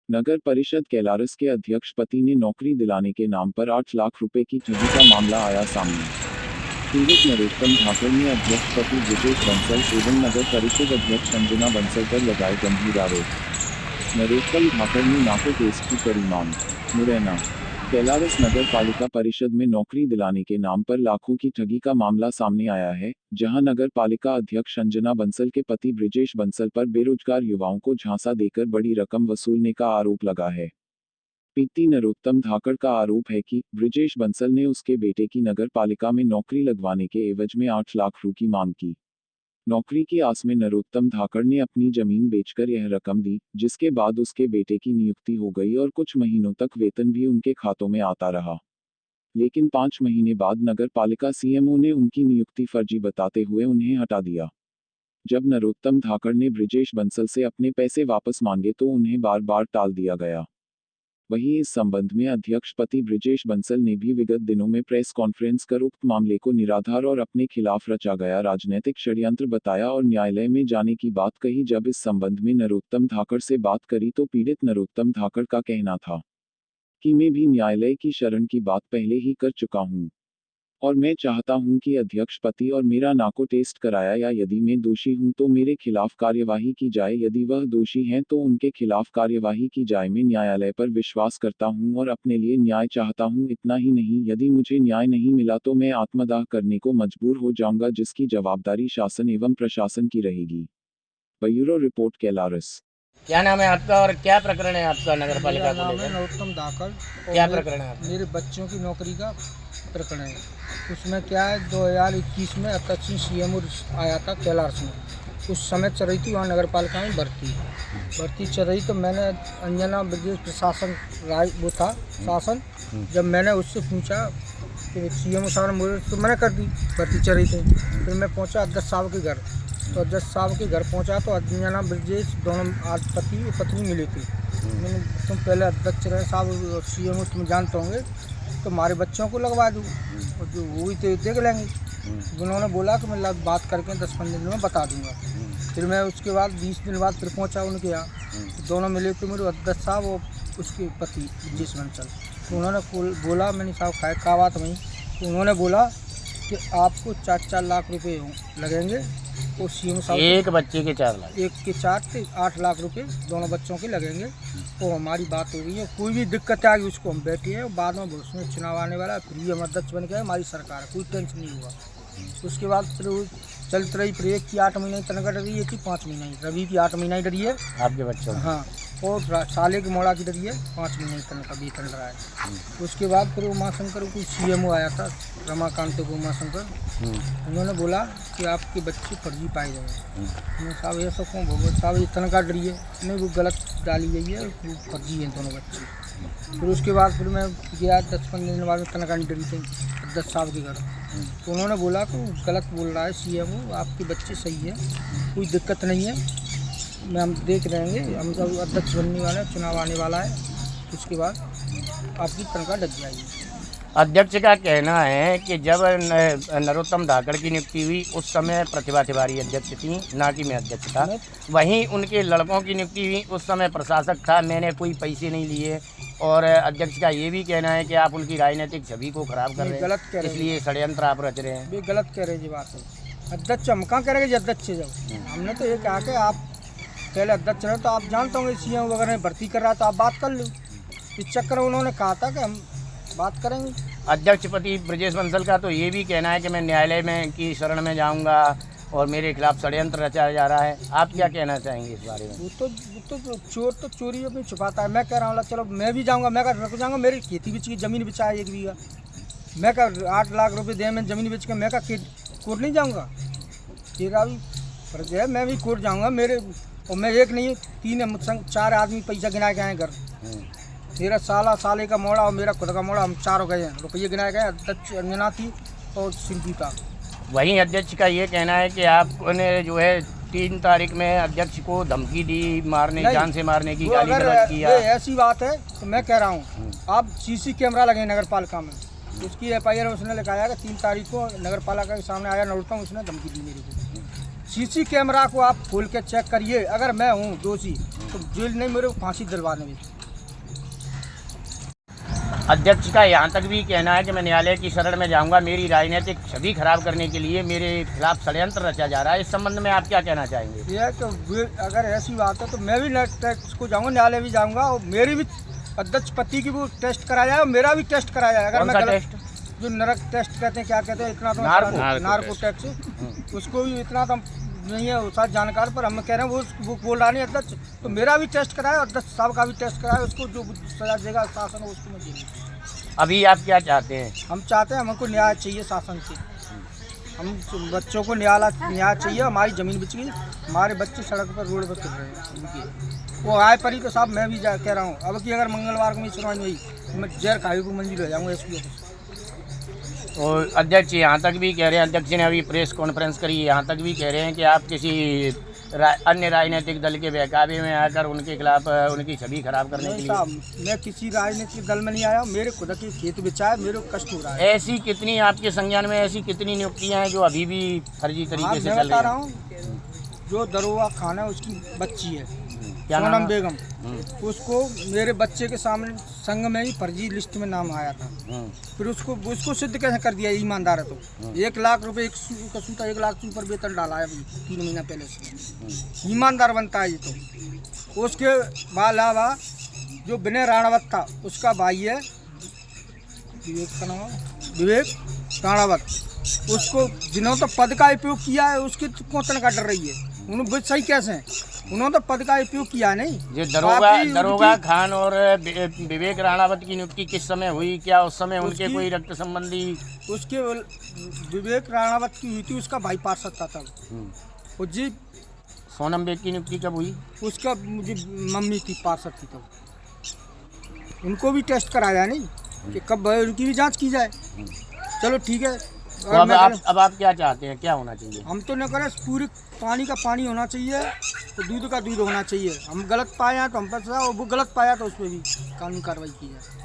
नगर परिषद कैलारस के अध्यक्ष पति ने नौकरी दिलाने के नाम पर 8 लाख रुपए की ठगी का मामला आया सामने। पीड़ित नरोत्तम धाकड़ ने अध्यक्ष पति ब्रिजेश बंसल एवं नगर परिषद अध्यक्ष अंजना बंसल पर लगाए गंभीर आरोप। नरोत्तम धाकड़ ने नाको टेस्ट की करी मांग। मुरैना कैलारस नगर पालिका परिषद में नौकरी दिलाने के नाम पर लाखों की ठगी का मामला सामने आया है, जहां नगर पालिका अध्यक्ष अंजना बंसल के पति ब्रिजेश बंसल पर बेरोजगार युवाओं को झांसा देकर बड़ी रकम वसूलने का आरोप लगा है। पीती नरोत्तम धाकड़ का आरोप है कि ब्रिजेश बंसल ने उसके बेटे की नगर पालिका में नौकरी लगवाने के एवज में 8 लाख रुपए की मांग की। नौकरी की आस में नरोत्तम धाकड़ ने अपनी जमीन बेचकर यह रकम दी, जिसके बाद उसके बेटे की नियुक्ति हो गई और कुछ महीनों तक वेतन भी उनके खातों में आता रहा। लेकिन 5 महीने बाद नगर पालिका सीएमओ ने उनकी नियुक्ति फर्जी बताते हुए उन्हें हटा दिया। जब नरोत्तम धाकड़ ने ब्रिजेश बंसल से अपने पैसे वापस मांगे तो उन्हें बार बार टाल दिया गया। वहीं इस संबंध में अध्यक्ष पति ब्रिजेश बंसल ने भी विगत दिनों में प्रेस कॉन्फ्रेंस कर उक्त मामले को निराधार और अपने खिलाफ रचा गया राजनीतिक षड्यंत्र बताया और न्यायालय में जाने की बात कही। जब इस संबंध में नरोत्तम धाकड़ से बात करी तो पीड़ित नरोत्तम धाकड़ का कहना था कि मैं भी न्यायालय की शरण की बात पहले ही कर चुका हूं और मैं चाहता हूं कि अध्यक्ष पति और मेरा नाको टेस्ट कराया या यदि मैं दोषी हूं तो मेरे खिलाफ कार्यवाही की जाए, यदि वह दोषी हैं तो उनके खिलाफ कार्यवाही की जाए। मैं न्यायालय पर विश्वास करता हूं और अपने लिए न्याय चाहता हूं। इतना ही नहीं, यदि मुझे न्याय नहीं मिला तो मैं आत्मदाह करने को मजबूर हो जाऊंगा, जिसकी जवाबदारी शासन एवं प्रशासन की रहेगी। Bureau report Kailaras. क्या नाम है आपका और क्या प्रकरण है आपका नगर पालिका को नाम है लेकर? नरोत्तम धाकड़। क्या प्रकरण है आपका? मेरे बच्चों की नौकरी का प्रकरण है। उसमें क्या है, 2021 में अध्यक्ष सीएमओ आया था कैलारस में। उस समय चल रही थी वहाँ नगर पालिका में भर्ती चल रही, तो मैंने अंजना ब्रिजेश प्रशासन राय वो था शासन, जब मैंने उससे पूछा कि सीएमओ साहब ने मुझे तो मैंने कर दी, भर्ती चल रही थी। फिर मैं पहुँचा अध्यक्ष साहब के घर, तो अध्यक्ष साहब के घर पहुंचा तो अंजना ब्रिजेश दोनों आज पति और पत्नी मिली थी। मैंने तुम पहले अध्यक्ष रहे साहब, सीएमओ तुम जानते होंगे, तो हमारे बच्चों को लगवा दूँ और जो वो ही तो देख लेंगे। उन्होंने बोला कि मैं बात करके 10-15 दिन में बता दूंगा। फिर मैं उसके बाद 20 दिन बाद फिर पहुंचा उनके यहाँ, तो दोनों मिले थे मेरे अध्यक्ष साहब और उसके पति ब्रिजेश बंसल। तो उन्होंने बोला, मैंने साहब खाए का बात वहीं, तो उन्होंने बोला कि आपको 4-4 लाख रुपए लगेंगे। और सीएम साहब एक बच्चे के 4 लाख, एक के 4 से 8 लाख रुपए दोनों बच्चों के लगेंगे। तो हमारी बात हो गई है, कोई भी दिक्कत आएगी उसको हम बैठे हैं। बाद में उसमें चुनाव आने वाला है, फिर हम अध्यक्ष बन गए, हमारी सरकार है, कोई टेंशन नहीं हुआ। उसके बाद फिर वो चलती रही, फिर एक की 8 महीने की तनख्वाह डरी, एक की 5 महीने की, रवि की 8 महीने की डरी है आपके बच्चों में? हाँ, और साले की मोड़ा की डरी है 5 महीने की तनख्वाह भी चल रहा है। उसके बाद फिर उमाशंकर कोई सीएमओ आया था, रमाकांत को उमाशंकर, उन्होंने बोला कि आपके बच्चे फर्जी पाए गए। मैं साहब ऐसा कौन भगवत साहब, ये तनख्वाह डरी है नहीं, वो गलत डाली गई है, वो फर्जी हैं दोनों बच्चे। फिर उसके बाद फिर मैं गया 10-15 दिन बाद में तनख्वाह नहीं डरी थी अध्यक्ष साहब के घर, तो उन्होंने बोला कि गलत बोल रहा है सीएमओ, आपके बच्चे सही है, कोई दिक्कत नहीं है, मैं हम देख रहेंगे, हम सब अध्यक्ष बनने वाले हैं, चुनाव आने वाला है, उसके बाद आपकी तनख्वाह डग जाएगी। अध्यक्ष का कहना है कि जब नरोत्तम धाकड़ की नियुक्ति हुई उस समय प्रतिभा तिवारी अध्यक्ष थी, ना कि मैं अध्यक्ष था। वहीं उनके लड़कों की नियुक्ति हुई उस समय प्रशासक था, मैंने कोई पैसे नहीं लिए। और अध्यक्ष का ये भी कहना है कि आप उनकी राजनीतिक छवि को खराब कर रहे हैं, इसलिए षड्यंत्र आप रच रहे हैं। ये गलत कह रहे जी बात है। अध्यक्ष हम कहाँ करेंगे जी अध्यक्ष, जब हमने तो ये कहा कि आप पहले अध्यक्ष रहे, तो आप जानते होंगे सीएम वगैरह भर्ती कर रहा है, तो आप बात कर लो। इस चक्कर में उन्होंने कहा था कि हम बात करेंगे। अध्यक्ष पति ब्रिजेश बंसल का तो ये भी कहना है कि मैं न्यायालय में की शरण में जाऊंगा और मेरे खिलाफ षड्यंत्र रचा जा रहा है। आप क्या कहना चाहेंगे इस बारे में? वो तो चोर तो चोरी अपनी छुपाता है। मैं कह रहा हूँ चलो मैं भी जाऊँगा, मैं रुक जाऊँगा, मेरी खेती बेच की ज़मीन बेचा है 1 बीघा, मैं का 8 लाख रुपए दे, मैं ज़मीन बेच के मैं का कोर्ट नहीं जाऊँगा? तेरा भी फर्ज है, मैं भी कोर्ट जाऊँगा। मेरे और मैं एक नहीं 3 4 आदमी पैसा गिना के आए घर। मेरा साले का मोड़ा और मेरा खुद का मोड़ा, हम चारों गए हैं, रुपये गिनाए गए। अध्यक्ष अंजना थी और सिंधी था। वहीं अध्यक्ष का ये कहना है कि आपने जो है 3 तारीख में अध्यक्ष को धमकी दी, मारने, जान से मारने की, गाली गलौज किया। ये ऐसी बात है तो मैं कह रहा हूँ, आप सीसी कैमरा लगे नगर पालिका में, उसकी FIR उसने लिखाया कि 3 तारीख को नगर पालिका के सामने आया नरोत्तम, उसने धमकी दी मेरे को। सीसी कैमरा को आप खोल के चेक करिए, अगर मैं हूँ दोषी तो जेल नहीं, मेरे को फांसी दिलवाने में। अध्यक्ष का यहाँ तक भी कहना है कि मैं न्यायालय की शरण में जाऊंगा, मेरी राजनीतिक छवि खराब करने के लिए मेरे खिलाफ षड्यंत्र रचा जा रहा है। इस संबंध में आप क्या कहना चाहेंगे? ये तो अगर ऐसी बात है तो मैं भी टेस्ट को जाऊंगा, न्यायालय भी जाऊंगा, और मेरी भी अध्यक्ष पति की भी टेस्ट कराया जाए और मेरा भी टेस्ट कराया जाए। अगर कौन मैं सा गलत टेस्ट? जो नरक टेस्ट कहते हैं, क्या कहते हैं, इतना तो नार्को टेस्ट, उसको भी इतना तो नहीं है साथ जानकार, पर हम कह रहे हैं वो बोल रहा नहीं अध्यक्ष, तो मेरा भी टेस्ट कराया, अध्यक्ष साहब का भी टेस्ट कराया, उसको जो सजा देगा शासन हो उसको मैं दूंगा। अभी आप क्या चाहते हैं? हम चाहते हैं हमको न्याय चाहिए शासन से, हम बच्चों को न्याय चाहिए। हमारी ज़मीन बिच गई, हमारे बच्चे सड़क पर रोड पर फिर रहे हैं उनके, वो आए परी तो साहब मैं भी कह रहा हूँ अब कि अगर मंगलवार को मेरी सुनवाई हुई तो मैं जेल खाई को मंजिल हो जाऊँगा एसपी ऑफिस। और अध्यक्ष यहाँ तक भी कह रहे हैं, अध्यक्ष ने अभी प्रेस कॉन्फ्रेंस करी, यहाँ तक भी कह रहे हैं कि आप किसी अन्य राजनीतिक दल के बहकावे में आकर उनके खिलाफ उनकी छवि खराब करने के लिए। साहब मैं किसी राजनीतिक दल में नहीं आया, मेरे खुद के खेत बिछाए, मेरे को कष्ट हो रहा है। ऐसी कितनी आपके संज्ञान में ऐसी कितनी नियुक्तियाँ हैं जो अभी भी फर्जी तरीके से मैं चल बता रही रहा हैं? हूँ, जो दरोगा खान है उसकी बच्ची है क्या नाम सोनम है? बेगम, उसको मेरे बच्चे के सामने संग में ही फर्जी लिस्ट में नाम आया था, फिर उसको सिद्ध कैसे कर दिया ईमानदार है तो 1 लाख रुपए एक सूता 1 लाख से ऊपर वेतन डाला है अभी 3 महीना पहले से, ईमानदार बनता है ये तो। उसके अलावा जो विनय राणावत था उसका भाई है विवेक का नाम विवेक राणावत, उसको जिन्होंने तो पद का उपयोग किया है उसकी तो कौन तनख्वाह डर रही है, उन्होंने सही कैसे हैं, उन्होंने तो पद का उपयोग किया नहीं। जो दरोगा खान और विवेक राणावत की नियुक्ति किस समय हुई, क्या उस समय उनके कोई रक्त संबंधी? उसके विवेक राणावत की हुई थी, उसका भाई पार्षद था तब। और जी सोनम बेग की नियुक्ति कब हुई? उसका मुझे मम्मी थी पार्षद थी तब, उनको भी टेस्ट कराया नहीं कि कब उनकी भी जांच की जाए। चलो ठीक है। तो अब आप क्या चाहते हैं, क्या होना चाहिए? हम तो न करें, पूरी पानी का पानी होना चाहिए तो दूध का दूध होना चाहिए। हम गलत पाए हैं तो हम पर सजा, और वो गलत पाया तो उस पर भी कानूनी कार्रवाई की जाए।